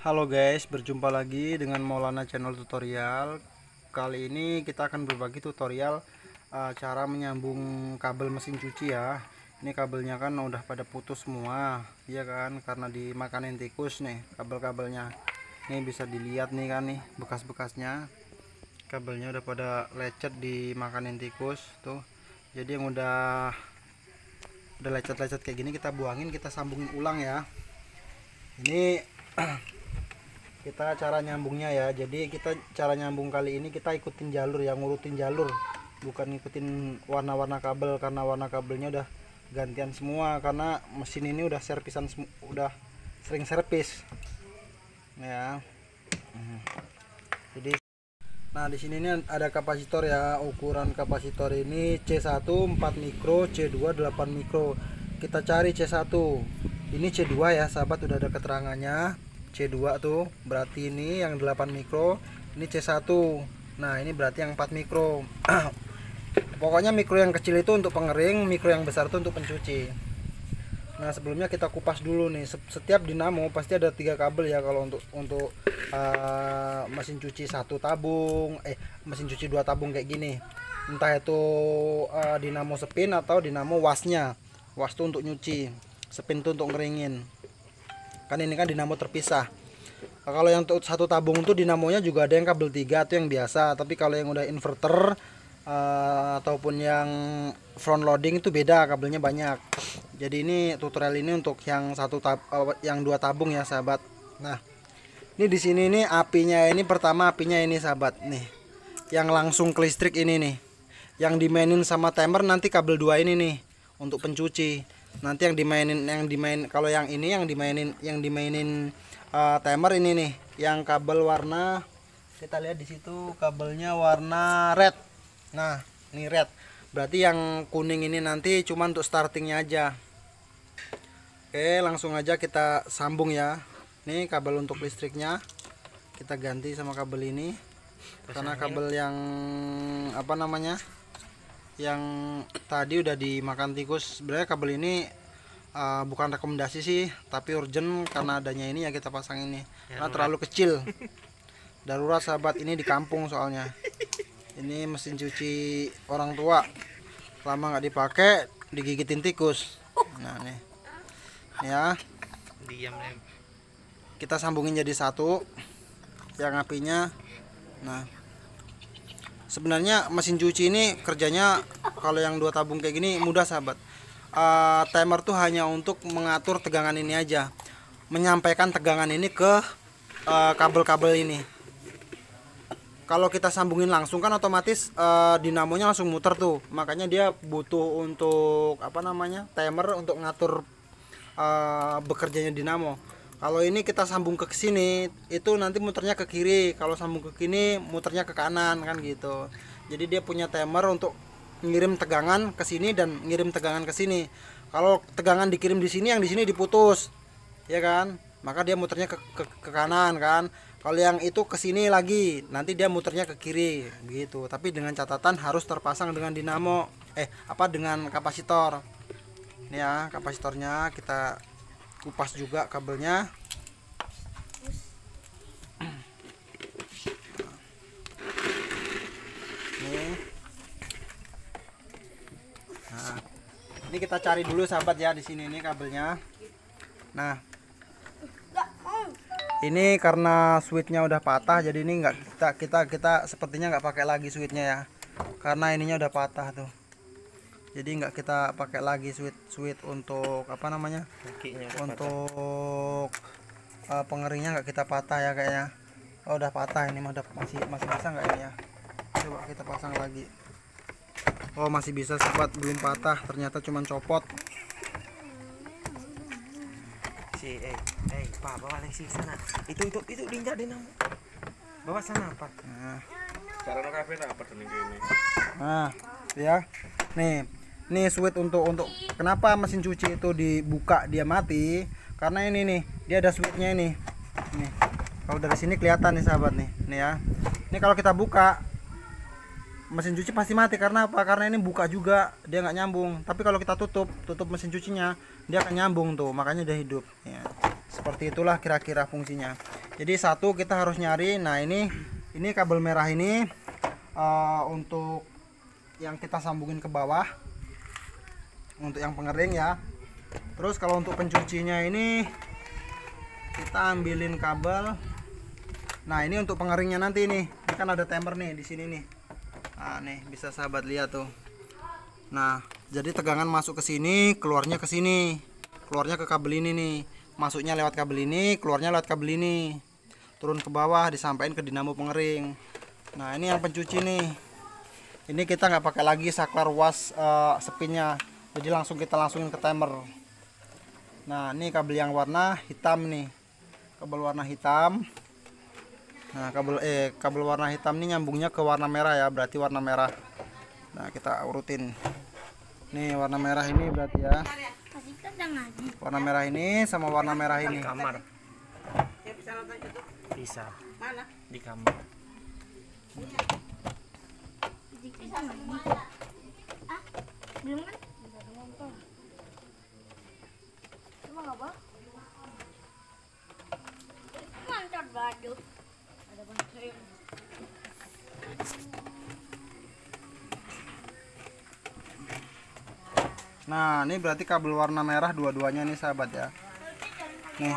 Halo guys, berjumpa lagi dengan Maulana Channel Tutorial. Kali ini kita akan berbagi tutorial cara menyambung kabel mesin cuci ya. Ini kabelnya kan udah pada putus semua, iya kan? Karena dimakanin tikus nih kabel-kabelnya. Ini bisa dilihat nih kan nih bekas-bekasnya. Kabelnya udah pada lecet dimakanin tikus tuh. Jadi yang udah lecet-lecet kayak gini kita buangin, kita sambungin ulang ya. Ini kita cara nyambungnya ya. Jadi kita cara nyambung kali ini kita ikutin jalur ya, ngurutin jalur, bukan ngikutin warna-warna kabel, karena warna kabelnya udah gantian semua karena mesin ini udah servisan, udah sering servis ya. Jadi nah di sini ini ada kapasitor ya. Ukuran kapasitor ini C1 4 mikro, C2 8 mikro. Kita cari C1, ini C2 ya sahabat, udah ada keterangannya. C2 tuh berarti ini yang 8 mikro, ini C1. Nah ini berarti yang 4 mikro. Pokoknya mikro yang kecil itu untuk pengering, mikro yang besar itu untuk pencuci. Nah sebelumnya kita kupas dulu nih. Setiap dinamo pasti ada 3 kabel ya. Kalau untuk mesin cuci 1 tabung, mesin cuci 2 tabung kayak gini, entah itu dinamo spin atau dinamo wasnya. Was itu untuk nyuci, spin itu untuk ngeringin. Kan ini kan dinamo terpisah. Kalau yang untuk 1 tabung itu dinamonya juga ada yang kabel 3 atau yang biasa, tapi kalau yang udah inverter ataupun yang front loading itu beda, kabelnya banyak. Jadi ini tutorial ini untuk yang yang 2 tabung ya sahabat. Nah ini di sini nih apinya, ini pertama apinya ini sahabat nih, yang langsung ke listrik ini nih, yang dimainin sama timer nanti kabel 2 ini nih untuk pencuci. Nanti yang dimainin kalau yang ini yang dimainin timer ini nih, yang kabel warna, kita lihat di situ kabelnya warna red. Nah ini red, berarti yang kuning ini nanti cuma untuk startingnya aja. Oke langsung aja kita sambung ya. Nih kabel untuk listriknya kita ganti sama kabel ini, karena kabel yang apa namanya, yang tadi udah dimakan tikus. Sebenarnya kabel ini bukan rekomendasi sih, tapi urgent karena adanya ini ya kita pasang ini karena terlalu kecil. Darurat sahabat, ini di kampung soalnya. Ini mesin cuci orang tua, lama nggak dipakai digigitin tikus. Nah nih ya, diam nih. kita sambungin jadi 1 yang apinya. Nah sebenarnya mesin cuci ini kerjanya kalau yang 2 tabung kayak gini mudah sahabat. Timer tuh hanya untuk mengatur tegangan ini aja, menyampaikan tegangan ini ke kabel-kabel ini. Kalau kita sambungin langsung kan otomatis dinamonya langsung muter tuh, makanya dia butuh untuk apa namanya, timer untuk ngatur bekerjanya dinamo. Kalau ini kita sambung ke sini, itu nanti muternya ke kiri. Kalau sambung ke kini, muternya ke kanan kan gitu. Jadi dia punya timer untuk ngirim tegangan ke sini dan ngirim tegangan ke sini. Kalau tegangan dikirim di sini, yang di sini diputus, ya kan? Maka dia muternya ke kanan kan. Kalau yang itu ke sini lagi, nanti dia muternya ke kiri, begitu. Tapi dengan catatan harus terpasang dengan dinamo, dengan kapasitor. Ini ya kapasitornya, kita kupas juga kabelnya. Nih. Nah, ini kita cari dulu sahabat ya, di sini ini kabelnya. Nah, ini karena switchnya udah patah, jadi ini kita sepertinya nggak pakai lagi switchnya ya, karena ininya udah patah tuh. Jadi nggak kita pakai lagi switch untuk apa namanya, untuk pengeringnya nggak kita patah ya kayaknya. Oh udah patah ini mah, masih bisa nggak ini ya, coba kita pasang lagi. Oh masih bisa sahabat, belum patah, ternyata cuman copot. Pak, bawa lagi sana. Itu dinjak dinamo. Bawa sana, Pak. Nah, Cara no kafe apa ini? nah ya, nih switch untuk kenapa mesin cuci itu dibuka dia mati, karena ini nih dia ada switchnya ini. Nih kalau dari sini kelihatan nih sahabat nih ya. Ini kalau kita buka mesin cuci pasti mati. Karena apa? Karena ini buka juga dia nggak nyambung. Tapi kalau kita tutup mesin cucinya, dia akan nyambung tuh, makanya dia hidup ya. Seperti itulah kira-kira fungsinya. Jadi satu kita harus nyari. Nah ini kabel merah ini untuk yang kita sambungin ke bawah, untuk yang pengering ya. Terus kalau untuk pencucinya ini kita ambilin kabel. Nah ini untuk pengeringnya nanti nih. Ini kan ada timer nih di sini nih. Nah nih bisa sahabat lihat tuh. Nah jadi tegangan masuk ke sini, keluarnya ke sini, keluarnya ke kabel ini nih. Masuknya lewat kabel ini, keluarnya lewat kabel ini, turun ke bawah disampaikan ke dinamo pengering. Nah ini yang pencuci nih. Ini kita nggak pakai lagi saklar was spinnya, jadi langsung kita langsungin ke timer. Nah ini kabel yang warna hitam nih, kabel warna hitam. Nah kabel warna hitam ini nyambungnya ke warna merah ya, berarti warna merah. Nah kita urutin. Nih warna merah ini berarti ya. Warna merah ini sama warna merah ini. Kamar. Bisa. Mana? Di kamar. Belum kan? Cuma nggak apa? Mantap baju. Ada bantuin. Nah ini berarti kabel warna merah dua-duanya nih sahabat ya. Nih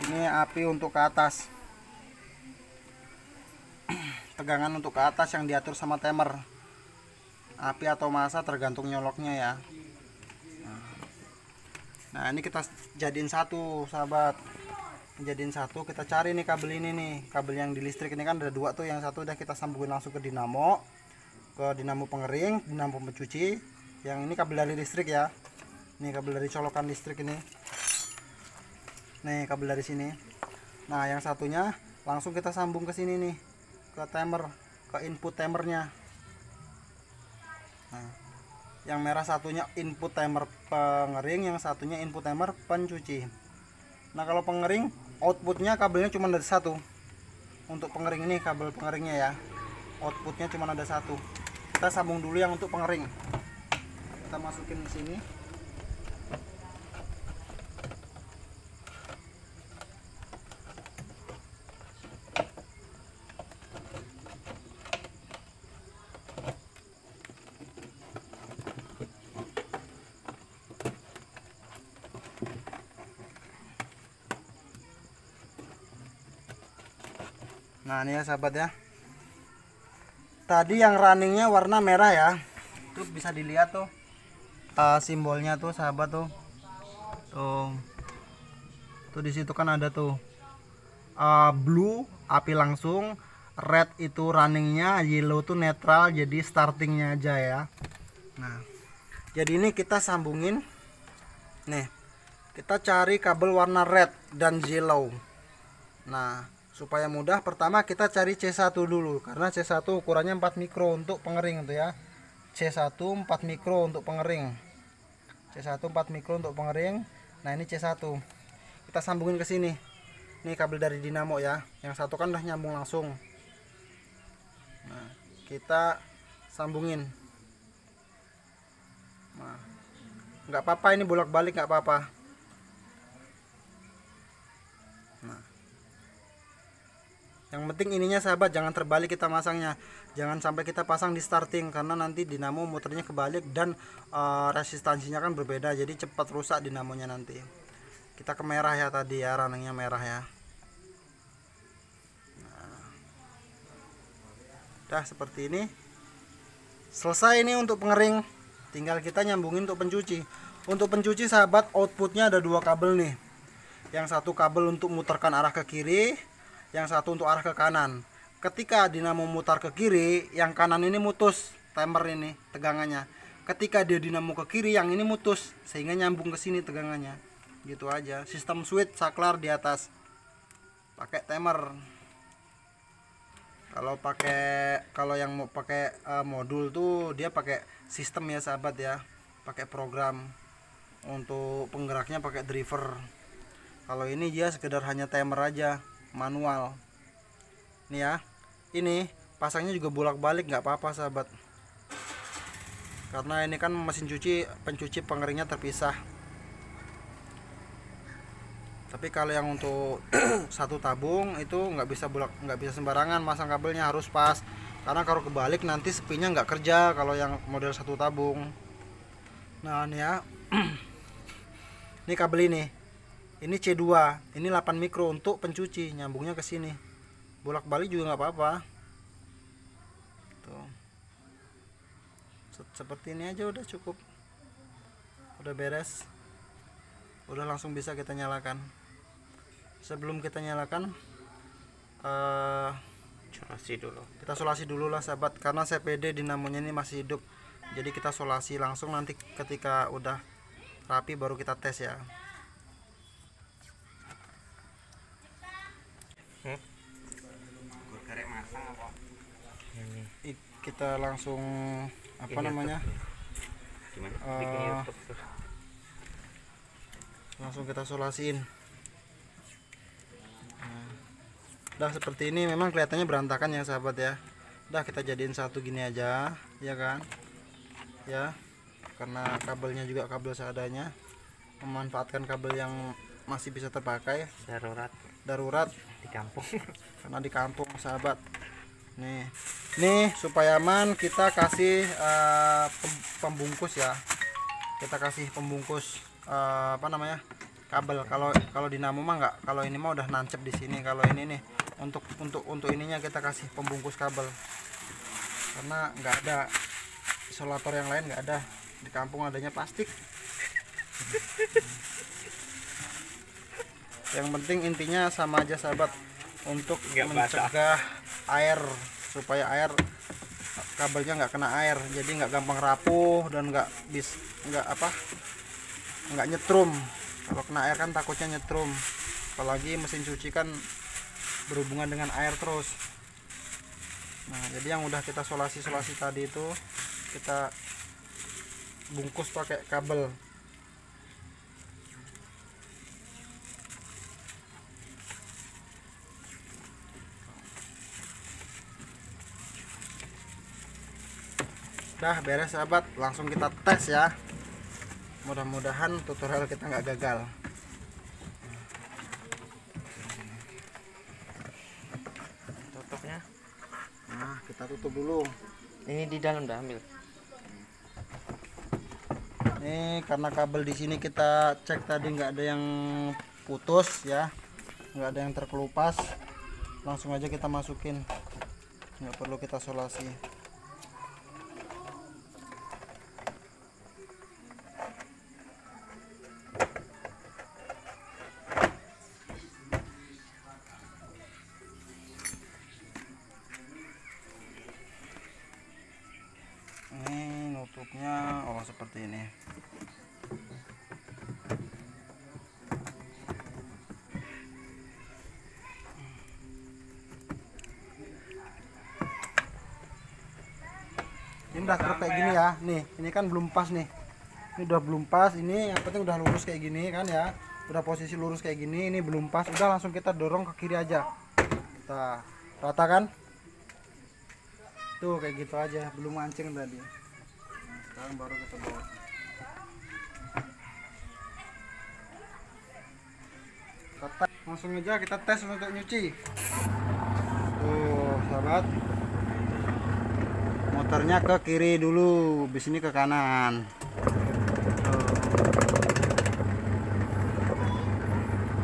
ini api untuk ke atas, tegangan untuk ke atas yang diatur sama timer. Api atau massa tergantung nyoloknya ya. Nah ini kita jadiin satu sahabat, jadiin satu. Kita cari nih kabel ini nih, kabel yang di listrik ini kan ada dua tuh. Yang satu udah kita sambungin langsung ke dinamo pengering, dinamo pencuci. Yang ini kabel dari listrik ya. Ini kabel dari colokan listrik ini. Nih kabel dari sini. Nah yang satunya langsung kita sambung ke sini nih, ke timer, ke input timernya. Nah yang merah satunya input timer pengering, yang satunya input timer pencuci. Nah kalau pengering outputnya kabelnya cuma ada satu. Untuk pengering ini kabel pengeringnya ya, outputnya cuma ada satu. Kita sambung dulu yang untuk pengering. Kita masukin di sini. Nah ini ya sahabat ya, tadi yang runningnya warna merah ya, tuh bisa dilihat tuh simbolnya tuh sahabat tuh, tuh di situ kan ada tuh blue api langsung, red itu runningnya, yellow tuh netral, jadi startingnya aja ya. Nah jadi ini kita sambungin nih, kita cari kabel warna red dan yellow. Nah supaya mudah, pertama kita cari C1 dulu, karena C1 ukurannya 4 mikro untuk pengering tuh ya. C1 4 mikro untuk pengering, C1 4 mikro untuk pengering. Nah ini C1 kita sambungin ke sini. Ini kabel dari dinamo ya, yang satu kan udah nyambung langsung. Nah kita sambungin. Nah nggak apa-apa ini bolak-balik, nggak apa-apa. Nah yang penting ininya sahabat jangan terbalik kita masangnya, jangan sampai kita pasang di starting, karena nanti dinamo muternya kebalik dan resistansinya kan berbeda, jadi cepat rusak dinamonya nanti. Kita ke merah ya tadi ya, runningnya merah ya. Nah, udah seperti ini selesai ini untuk pengering, tinggal kita nyambungin untuk pencuci. Untuk pencuci sahabat outputnya ada dua kabel nih, yang satu kabel untuk muterkan arah ke kiri, yang satu untuk arah ke kanan. Ketika dinamo mutar ke kiri, yang kanan ini mutus timer ini tegangannya. Ketika dia dinamo ke kiri, yang ini mutus, sehingga nyambung ke sini tegangannya. Gitu aja. Sistem switch saklar di atas. Pakai timer. Kalau yang mau pakai modul tuh dia pakai sistem ya sahabat ya. Pakai program. Untuk penggeraknya pakai driver. Kalau ini dia sekedar hanya timer aja, manual. Ini ya, ini pasangnya juga bolak-balik nggak apa-apa sahabat, karena ini kan mesin cuci pencuci pengeringnya terpisah. Tapi kalau yang untuk satu tabung itu nggak bisa sembarangan masang kabelnya, harus pas. Karena kalau kebalik nanti sepinya nggak kerja kalau yang model satu tabung. Nah ini ya, ini kabel ini C2, ini 8 mikro untuk pencuci, nyambungnya ke sini. Bolak-balik juga nggak apa-apa. Tuh. Seperti ini aja udah cukup. Udah beres. Udah langsung bisa kita nyalakan. Sebelum kita nyalakan Solasi dulu. kita solasi dulu lah sahabat, karena CPD dinamonya ini masih hidup. Jadi kita solasi langsung, nanti ketika udah rapi baru kita tes ya. Kita langsung apa namanya? Gimana? Eh, Bikin YouTube terus. Langsung kita solasiin. Nah, dah seperti ini, memang kelihatannya berantakan ya sahabat ya. Dah kita jadiin satu gini aja, ya kan? Ya, karena kabelnya juga kabel seadanya, memanfaatkan kabel yang masih bisa terpakai. Darurat Di kampung. karena di kampung sahabat. Nih supaya aman kita kasih pembungkus ya. Kita kasih pembungkus apa namanya, kabel. Kalau dinamo mah enggak, kalau ini mah udah nancep di sini. Kalau ini nih untuk ininya kita kasih pembungkus kabel, karena nggak ada isolator yang lain, nggak ada di kampung, adanya plastik. Yang penting intinya sama aja sahabat, untuk Nggak mencegah air, supaya kabelnya nggak kena air, jadi nggak gampang rapuh dan nggak nyetrum. Kalau kena air kan takutnya nyetrum, apalagi mesin cuci kan berhubungan dengan air terus. Nah jadi yang udah kita solasi tadi itu kita bungkus pakai kabel. Dah beres sahabat, langsung kita tes ya. Mudah-mudahan tutorial kita nggak gagal. Tutupnya. Nah kita tutup dulu. Ini di dalam dah ambil. Ini karena kabel di sini kita cek tadi nggak ada yang putus ya, nggak ada yang terkelupas, langsung aja kita masukin, nggak perlu kita solasi. Ini nutupnya seperti ini. Ini udah kerap kayak gini ya. Nih, ini kan belum pas nih. Ini udah belum pas. Ini yang penting udah lurus kayak gini kan ya. Udah posisi lurus kayak gini. Ini belum pas. Udah langsung kita dorong ke kiri aja. Kita rata kan? Tuh kayak gitu aja. Belum mancing tadi. Nah, sekarang baru kita bawa. Langsung aja kita tes untuk nyuci. Tuh sahabat, motornya ke kiri dulu, di sini ke kanan.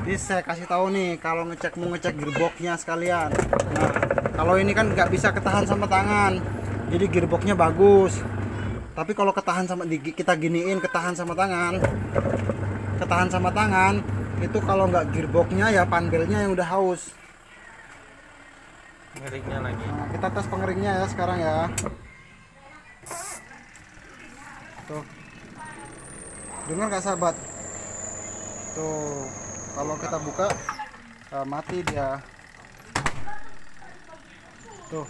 Jadi saya kasih tahu nih, kalau mau ngecek gearboxnya sekalian. Nah kalau ini kan nggak bisa ketahan sama tangan, jadi gearboxnya bagus. Tapi kalau ketahan sama kita giniin, ketahan sama tangan itu kalau nggak gearboxnya ya panbelnya yang udah haus. Ngeringnya lagi. Nah, kita tes pengeringnya ya sekarang ya. Tuh, dengar nggak sahabat? Tuh, kalau kita buka mati dia. Tuh,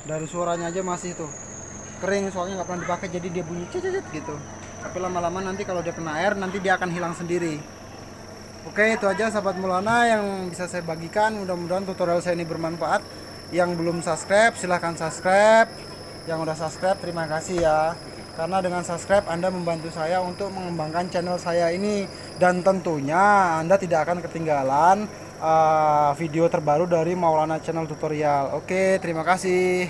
dari suaranya aja masih tuh kering, soalnya nggak pernah dipakai, jadi dia bunyi cecet gitu. Tapi lama-lama nanti kalau dia kena air nanti dia akan hilang sendiri. Oke, itu aja sahabat Maulana yang bisa saya bagikan. Mudah-mudahan tutorial saya ini bermanfaat. Yang belum subscribe silahkan subscribe, yang udah subscribe terima kasih ya. Karena dengan subscribe Anda membantu saya untuk mengembangkan channel saya ini, dan tentunya Anda tidak akan ketinggalan video terbaru dari Maulana Channel Tutorial. Oke, terima kasih.